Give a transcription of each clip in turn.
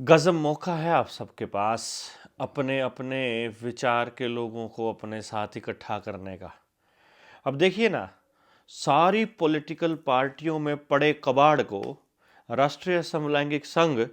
गजब मौका है आप सबके पास अपने अपने विचार के लोगों को अपने साथ इकट्ठा करने का। अब देखिए ना, सारी पॉलिटिकल पार्टियों में पड़े कबाड़ को राष्ट्रीय समलैंगिक संघ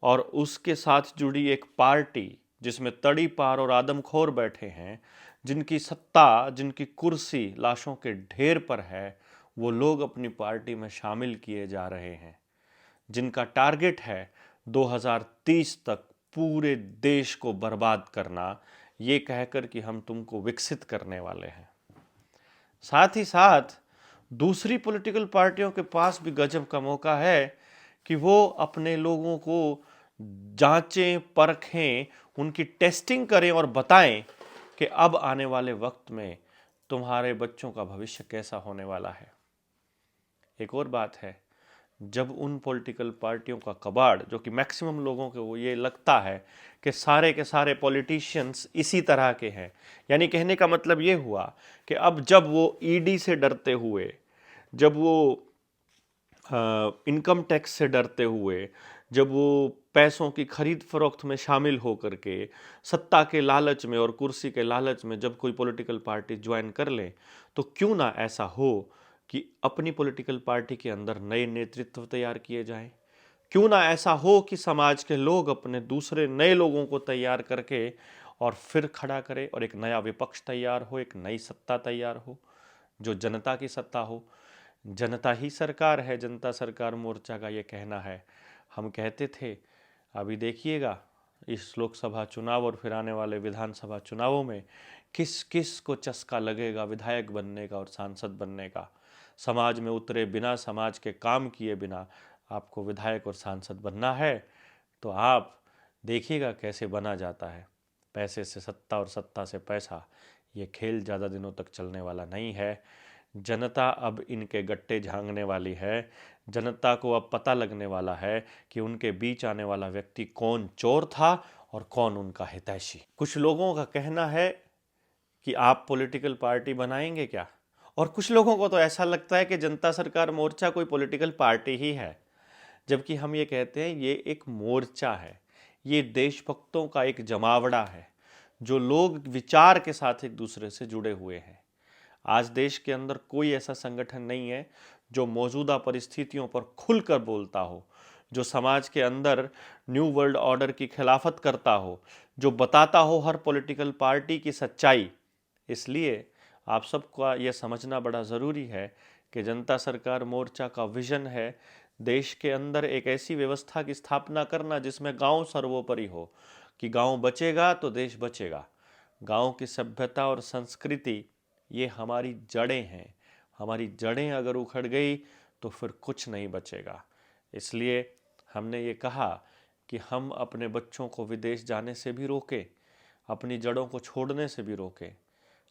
और उसके साथ जुड़ी एक पार्टी जिसमें तड़ी पार और आदमखोर बैठे हैं, जिनकी सत्ता, जिनकी कुर्सी लाशों के ढेर पर है, वो लोग अपनी पार्टी में शामिल किए जा रहे हैं, जिनका टारगेट है 2030 तक पूरे देश को बर्बाद करना, ये कहकर कि हम तुमको विकसित करने वाले हैं। साथ ही साथ दूसरी पॉलिटिकल पार्टियों के पास भी गजब का मौका है कि वो अपने लोगों को जांचें, परखें, उनकी टेस्टिंग करें और बताएं कि अब आने वाले वक्त में तुम्हारे बच्चों का भविष्य कैसा होने वाला है। एक और बात है, जब उन पॉलिटिकल पार्टियों का कबाड़, जो कि मैक्सिमम लोगों को ये लगता है कि सारे के सारे पॉलिटिशियंस इसी तरह के हैं, यानी कहने का मतलब ये हुआ कि अब जब वो ईडी से डरते हुए, जब वो इनकम टैक्स से डरते हुए, जब वो पैसों की खरीद फरोख्त में शामिल होकर के सत्ता के लालच में और कुर्सी के लालच में जब कोई पॉलिटिकल पार्टी ज्वाइन कर ले, तो क्यों ना ऐसा हो कि अपनी पॉलिटिकल पार्टी के अंदर नए नेतृत्व तैयार किए जाएं। क्यों ना ऐसा हो कि समाज के लोग अपने दूसरे नए लोगों को तैयार करके और फिर खड़ा करें और एक नया विपक्ष तैयार हो, एक नई सत्ता तैयार हो, जो जनता की सत्ता हो। जनता ही सरकार है, जनता सरकार मोर्चा का ये कहना है। हम कहते थे, अभी देखिएगा इस लोकसभा चुनाव और फिर आने वाले विधानसभा चुनावों में किस किस को चस्का लगेगा विधायक बनने का और सांसद बनने का। समाज में उतरे बिना, समाज के काम किए बिना आपको विधायक और सांसद बनना है तो आप देखिएगा कैसे बना जाता है। पैसे से सत्ता और सत्ता से पैसा, ये खेल ज़्यादा दिनों तक चलने वाला नहीं है। जनता अब इनके गट्टे झांकने वाली है। जनता को अब पता लगने वाला है कि उनके बीच आने वाला व्यक्ति कौन चोर था और कौन उनका हितैषी। कुछ लोगों का कहना है कि आप पॉलिटिकल पार्टी बनाएंगे क्या, और कुछ लोगों को तो ऐसा लगता है कि जनता सरकार मोर्चा कोई पॉलिटिकल पार्टी ही है। जबकि हम ये कहते हैं ये एक मोर्चा है, ये देशभक्तों का एक जमावड़ा है, जो लोग विचार के साथ एक दूसरे से जुड़े हुए हैं। आज देश के अंदर कोई ऐसा संगठन नहीं है जो मौजूदा परिस्थितियों पर खुलकर बोलता हो, जो समाज के अंदर न्यू वर्ल्ड ऑर्डर की खिलाफत करता हो, जो बताता हो हर पॉलिटिकल पार्टी की सच्चाई। इसलिए आप सबका यह समझना बड़ा ज़रूरी है कि जनता सरकार मोर्चा का विजन है देश के अंदर एक ऐसी व्यवस्था की स्थापना करना जिसमें गांव सर्वोपरि हो, कि गांव बचेगा तो देश बचेगा। गांव की सभ्यता और संस्कृति, ये हमारी जड़ें हैं। हमारी जड़ें अगर उखड़ गई तो फिर कुछ नहीं बचेगा। इसलिए हमने ये कहा कि हम अपने बच्चों को विदेश जाने से भी रोकें, अपनी जड़ों को छोड़ने से भी रोकें।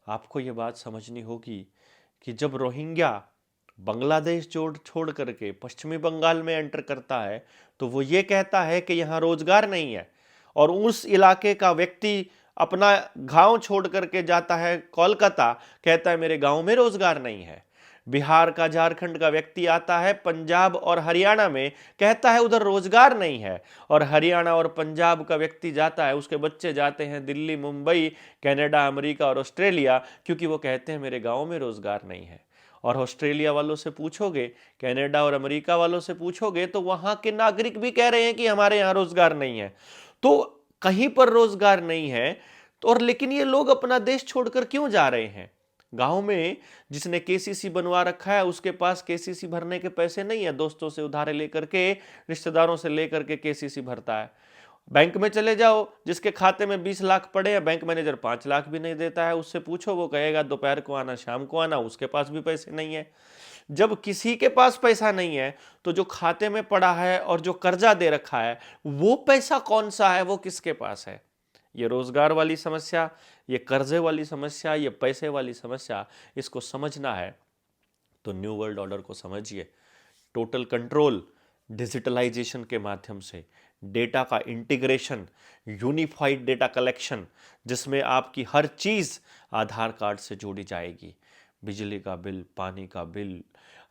आपको ये बात समझनी होगी कि जब रोहिंग्या बांग्लादेश छोड़ करके पश्चिमी बंगाल में एंटर करता है तो वो ये कहता है कि यहाँ रोजगार नहीं है, और उस इलाके का व्यक्ति अपना गांव छोड़ करके जाता है कोलकाता, कहता है मेरे गांव में रोजगार नहीं है। बिहार का, झारखंड का व्यक्ति आता है पंजाब और हरियाणा में, कहता है उधर रोजगार नहीं है, और हरियाणा और पंजाब का व्यक्ति जाता है, उसके बच्चे जाते हैं दिल्ली, मुंबई, कनाडा, अमेरिका और ऑस्ट्रेलिया, क्योंकि वो कहते हैं मेरे गांव में रोजगार नहीं है। और ऑस्ट्रेलिया वालों से पूछोगे, कनाडा और अमेरिका वालों से पूछोगे तो वहां के नागरिक भी कह रहे हैं कि हमारे यहाँ रोजगार नहीं है। तो कहीं पर रोजगार नहीं है तो, और लेकिन ये लोग अपना देश छोड़कर क्यों जा रहे हैं? गांव में जिसने केसीसी बनवा रखा है उसके पास केसीसी भरने के पैसे नहीं है, दोस्तों से उधारे लेकर के, रिश्तेदारों से लेकर के केसीसी भरता है। बैंक में चले जाओ, जिसके खाते में 20 लाख पड़े हैं, बैंक मैनेजर 5 लाख भी नहीं देता है, उससे पूछो वो कहेगा दोपहर को आना, शाम को आना, उसके पास भी पैसे नहीं है। जब किसी के पास पैसा नहीं है तो जो खाते में पड़ा है और जो कर्जा दे रखा है वो पैसा कौन सा है, वो किसके पास है? ये रोजगार वाली समस्या, ये कर्जे वाली समस्या, ये पैसे वाली समस्या, इसको समझना है तो न्यू वर्ल्ड ऑर्डर को समझिए। टोटल कंट्रोल, डिजिटलाइजेशन के माध्यम से डेटा का इंटीग्रेशन, यूनिफाइड डेटा कलेक्शन, जिसमें आपकी हर चीज़ आधार कार्ड से जोड़ी जाएगी। बिजली का बिल, पानी का बिल,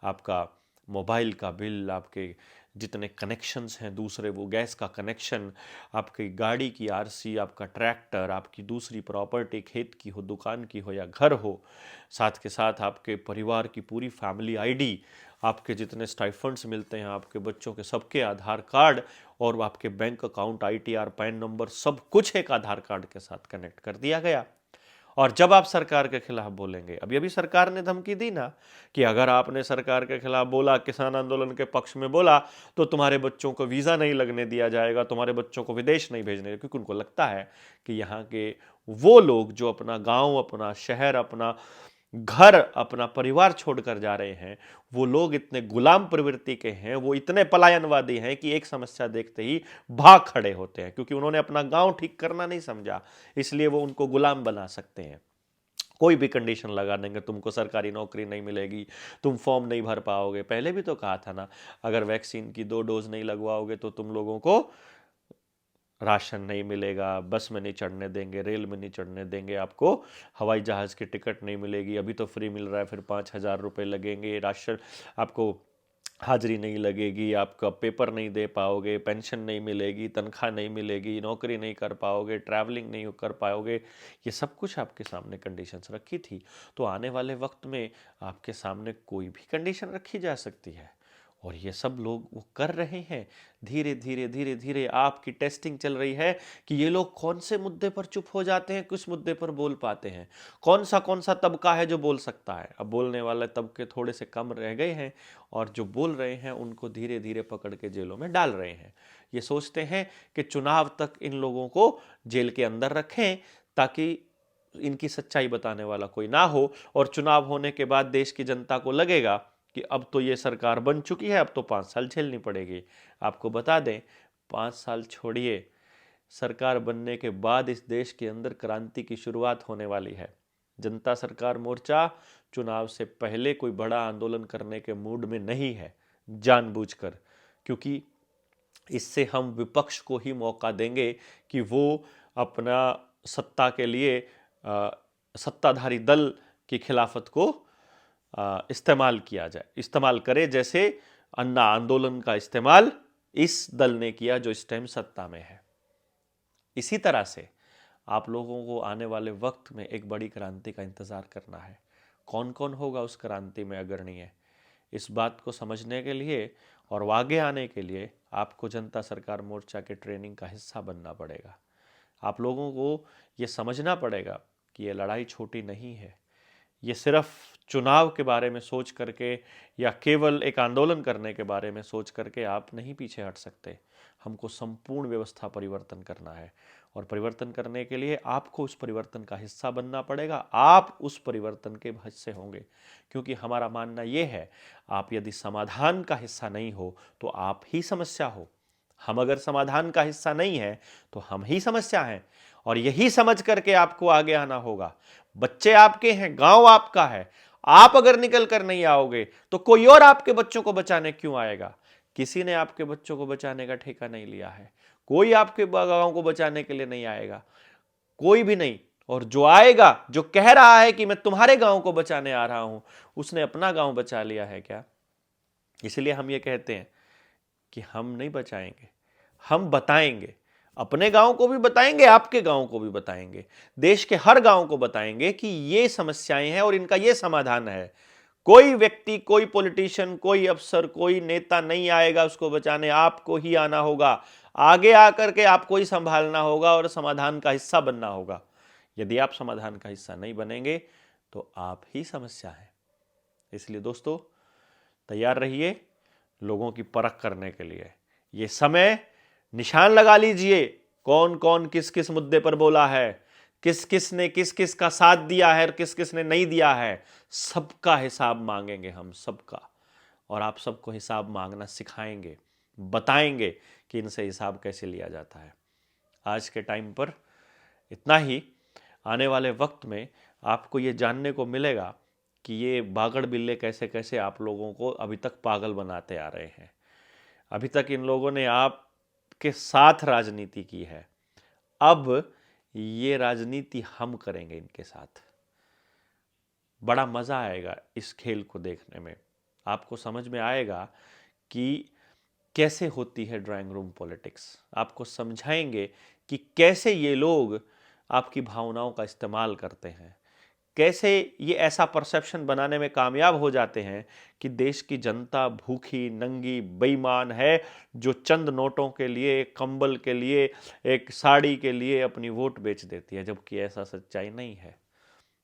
आपका मोबाइल का बिल, आपके जितने कनेक्शंस हैं दूसरे, वो गैस का कनेक्शन, आपकी गाड़ी की आरसी, आपका ट्रैक्टर, आपकी दूसरी प्रॉपर्टी, खेत की हो, दुकान की हो या घर हो, साथ के साथ आपके परिवार की पूरी फैमिली आईडी, आपके जितने स्टाइफंड्स मिलते हैं, आपके बच्चों के सबके आधार कार्ड और आपके bank account, ITR, pan number, सब कुछ एक आधार कार्ड के साथ कनेक्ट कर दिया गया। और जब आप सरकार के खिलाफ बोलेंगे, अभी अभी सरकार ने धमकी दी ना कि अगर आपने सरकार के खिलाफ बोला, किसान आंदोलन के पक्ष में बोला, तो तुम्हारे बच्चों को वीज़ा नहीं लगने दिया जाएगा, तुम्हारे बच्चों को विदेश नहीं भेजने, क्योंकि उनको लगता है कि यहाँ के वो लोग जो अपना गांव, अपना शहर, अपना घर, अपना परिवार छोड़कर जा रहे हैं, वो लोग इतने गुलाम प्रवृत्ति के हैं, वो इतने पलायनवादी हैं कि एक समस्या देखते ही भाग खड़े होते हैं, क्योंकि उन्होंने अपना गांव ठीक करना नहीं समझा, इसलिए वो उनको गुलाम बना सकते हैं। कोई भी कंडीशन लगा देंगे, तुमको सरकारी नौकरी नहीं मिलेगी, तुम फॉर्म नहीं भर पाओगे। पहले भी तो कहा था ना, अगर वैक्सीन की 2 डोज नहीं लगवाओगे तो तुम लोगों को राशन नहीं मिलेगा, बस में नहीं चढ़ने देंगे, रेल में नहीं चढ़ने देंगे, आपको हवाई जहाज़ की टिकट नहीं मिलेगी, अभी तो फ्री मिल रहा है, फिर 5,000 रुपये लगेंगे, राशन आपको हाजिरी नहीं लगेगी, आपका पेपर नहीं दे पाओगे, पेंशन नहीं मिलेगी, तनख्वाह नहीं मिलेगी, नौकरी नहीं कर पाओगे, ट्रैवलिंग नहीं कर पाओगे। ये सब कुछ आपके सामने कंडीशंस रखी थी। तो आने वाले वक्त में आपके सामने कोई भी कंडीशन रखी जा सकती है, और ये सब लोग वो कर रहे हैं। धीरे धीरे धीरे धीरे आपकी टेस्टिंग चल रही है कि ये लोग कौन से मुद्दे पर चुप हो जाते हैं, किस मुद्दे पर बोल पाते हैं, कौन सा तबका है जो बोल सकता है। अब बोलने वाले तबके थोड़े से कम रह गए हैं, और जो बोल रहे हैं उनको धीरे धीरे पकड़ के जेलों में डाल रहे हैं। ये सोचते हैं कि चुनाव तक इन लोगों को जेल के अंदर रखें, ताकि इनकी सच्चाई बताने वाला कोई ना हो, और चुनाव होने के बाद देश की जनता को लगेगा कि अब तो ये सरकार बन चुकी है, अब तो 5 साल झेलनी पड़ेगी। आपको बता दें, 5 साल छोड़िए, सरकार बनने के बाद इस देश के अंदर क्रांति की शुरुआत होने वाली है। जनता सरकार मोर्चा चुनाव से पहले कोई बड़ा आंदोलन करने के मूड में नहीं है, जानबूझकर, क्योंकि इससे हम विपक्ष को ही मौका देंगे कि वो अपना सत्ता के लिए सत्ताधारी दल की खिलाफत को इस्तेमाल किया जाए, इस्तेमाल करे, जैसे अन्ना आंदोलन का इस्तेमाल इस दल ने किया जो इस टाइम सत्ता में है। इसी तरह से आप लोगों को आने वाले वक्त में एक बड़ी क्रांति का इंतजार करना है। कौन कौन होगा उस क्रांति में अग्रणीय, इस बात को समझने के लिए और आगे आने के लिए आपको जनता सरकार मोर्चा के ट्रेनिंग का हिस्सा बनना पड़ेगा। आप लोगों को ये समझना पड़ेगा कि ये लड़ाई छोटी नहीं है। ये सिर्फ चुनाव के बारे में सोच करके या केवल एक आंदोलन करने के बारे में सोच करके आप नहीं पीछे हट सकते। हमको संपूर्ण व्यवस्था परिवर्तन करना है, और परिवर्तन करने के लिए आपको उस परिवर्तन का हिस्सा बनना पड़ेगा। आप उस परिवर्तन के हिस्से होंगे, क्योंकि हमारा मानना ये है, आप यदि समाधान का हिस्सा नहीं हो तो आप ही समस्या हो। हम अगर समाधान का हिस्सा नहीं है तो हम ही समस्या हैं, और यही समझ करके आपको आगे आना होगा। बच्चे आपके हैं, गांव आपका है, आप अगर निकल कर नहीं आओगे तो कोई और आपके बच्चों को बचाने क्यों आएगा? किसी ने आपके बच्चों को बचाने का ठेका नहीं लिया है, कोई आपके गांव को बचाने के लिए नहीं आएगा, कोई भी नहीं। और जो आएगा, जो कह रहा है कि मैं तुम्हारे गांव को बचाने आ रहा हूं, उसने अपना गांव बचा लिया है क्या? इसलिए हम ये कहते हैं कि हम नहीं बचाएंगे, हम बताएंगे। अपने गांव को भी बताएंगे, आपके गांव को भी बताएंगे, देश के हर गांव को बताएंगे कि ये समस्याएं हैं और इनका ये समाधान है। कोई व्यक्ति, कोई पॉलिटिशियन, कोई अफसर, कोई नेता नहीं आएगा उसको बचाने, आपको ही आना होगा। आगे आकर के आपको ही संभालना होगा और समाधान का हिस्सा बनना होगा। यदि आप समाधान का हिस्सा नहीं बनेंगे तो आप ही समस्या है। इसलिए दोस्तों, तैयार रहिए लोगों की परख करने के लिए। ये समय निशान लगा लीजिए, कौन कौन किस किस मुद्दे पर बोला है, किस किस ने किस किस का साथ दिया है और किस किस ने नहीं दिया है। सबका हिसाब मांगेंगे हम, सबका। और आप सबको हिसाब मांगना सिखाएंगे, बताएंगे कि इनसे हिसाब कैसे लिया जाता है। आज के टाइम पर इतना ही। आने वाले वक्त में आपको ये जानने को मिलेगा कि ये बागड़ बिल्ले कैसे कैसे आप लोगों को अभी तक पागल बनाते आ रहे हैं। अभी तक इन लोगों ने आपके साथ राजनीति की है, अब ये राजनीति हम करेंगे इनके साथ। बड़ा मज़ा आएगा इस खेल को देखने में। आपको समझ में आएगा कि कैसे होती है ड्राइंग रूम पॉलिटिक्स, आपको समझाएंगे कि कैसे ये लोग आपकी भावनाओं का इस्तेमाल करते हैं, कैसे ये ऐसा परसेप्शन बनाने में कामयाब हो जाते हैं कि देश की जनता भूखी नंगी बेईमान है, जो चंद नोटों के लिए, कंबल के लिए, एक साड़ी के लिए अपनी वोट बेच देती है, जबकि ऐसा सच्चाई नहीं है।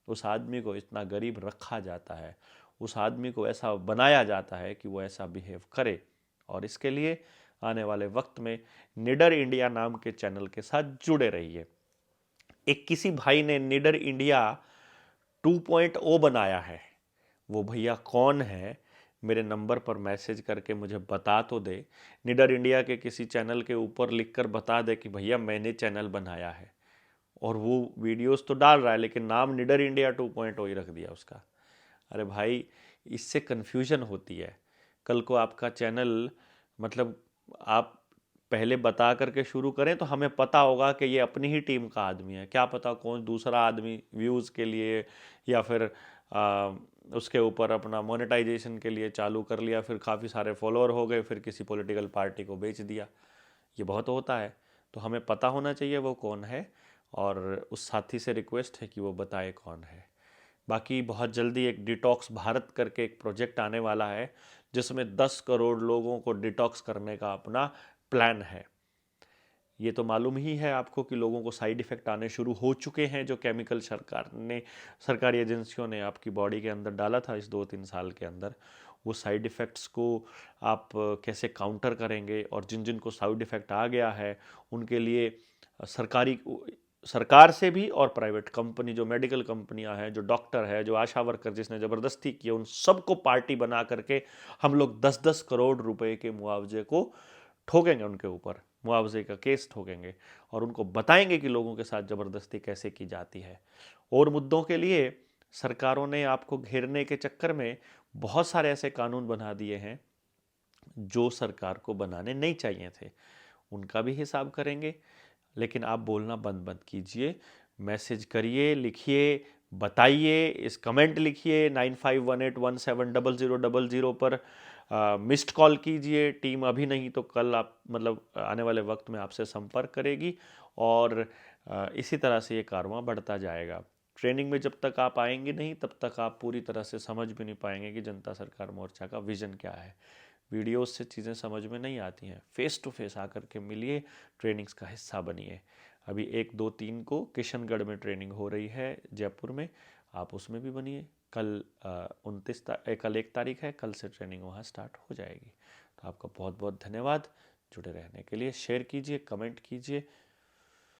उस आदमी को इतना गरीब रखा जाता है, उस आदमी को ऐसा बनाया जाता है कि वो ऐसा बिहेव करे। और इसके लिए आने वाले वक्त में निडर इंडिया नाम के चैनल के साथ जुड़े रहिए। एक किसी भाई ने निडर इंडिया 2.0 बनाया है, वो भैया कौन है, मेरे नंबर पर मैसेज करके मुझे बता तो दे। निडर इंडिया के किसी चैनल के ऊपर लिखकर बता दे कि भैया मैंने चैनल बनाया है, और वो वीडियोस तो डाल रहा है लेकिन नाम निडर इंडिया 2.0 ही रख दिया उसका। अरे भाई, इससे कन्फ्यूजन होती है। कल को आपका चैनल, मतलब आप पहले बता करके शुरू करें तो हमें पता होगा कि ये अपनी ही टीम का आदमी है। क्या पता कौन दूसरा आदमी व्यूज़ के लिए या फिर उसके ऊपर अपना मोनेटाइजेशन के लिए चालू कर लिया, फिर काफ़ी सारे फॉलोअर हो गए, फिर किसी पॉलिटिकल पार्टी को बेच दिया। ये बहुत होता है। तो हमें पता होना चाहिए वो कौन है, और उस साथी से रिक्वेस्ट है कि वो बताए कौन है। बाकी बहुत जल्दी एक डिटॉक्स भारत करके एक प्रोजेक्ट आने वाला है, जिसमें 10 करोड़ लोगों को डिटॉक्स करने का अपना प्लान है। ये तो मालूम ही है आपको कि लोगों को साइड इफ़ेक्ट आने शुरू हो चुके हैं, जो केमिकल सरकारी एजेंसियों ने आपकी बॉडी के अंदर डाला था इस 2-3 साल के अंदर। वो साइड इफ़ेक्ट्स को आप कैसे काउंटर करेंगे, और जिन जिन को साइड इफ़ेक्ट आ गया है उनके लिए सरकार से भी और प्राइवेट कंपनी, जो मेडिकल कंपनियां हैं, जो डॉक्टर है, जो आशा वर्कर जिसने ज़बरदस्ती की, उन सबको पार्टी बना करके हम लोग 10-10 करोड़ रुपए के मुआवजे को ठोकेंगे, उनके ऊपर मुआवजे का केस ठोकेंगे, और उनको बताएंगे कि लोगों के साथ ज़बरदस्ती कैसे की जाती है। और मुद्दों के लिए सरकारों ने आपको घेरने के चक्कर में बहुत सारे ऐसे कानून बना दिए हैं जो सरकार को बनाने नहीं चाहिए थे, उनका भी हिसाब करेंगे। लेकिन आप बोलना बंद बंद कीजिए, मैसेज करिए, लिखिए, बताइए, इस कमेंट लिखिए 9518170000 पर, मिस्ड कॉल कीजिए। टीम अभी नहीं तो कल आप, मतलब आने वाले वक्त में आपसे संपर्क करेगी, और इसी तरह से ये कारवां बढ़ता जाएगा। ट्रेनिंग में जब तक आप आएंगे नहीं, तब तक आप पूरी तरह से समझ भी नहीं पाएंगे कि जनता सरकार मोर्चा का विज़न क्या है। वीडियोस से चीज़ें समझ में नहीं आती हैं, फेस टू फेस आकर के मिलिए, ट्रेनिंग्स का हिस्सा बनिए। अभी 1, 2, 3 को किशनगढ़ में ट्रेनिंग हो रही है जयपुर में, आप उसमें भी बनिए। कल 1 तारीख है, कल से ट्रेनिंग वहाँ स्टार्ट हो जाएगी। तो आपका बहुत बहुत धन्यवाद जुड़े रहने के लिए। शेयर कीजिए, कमेंट कीजिए,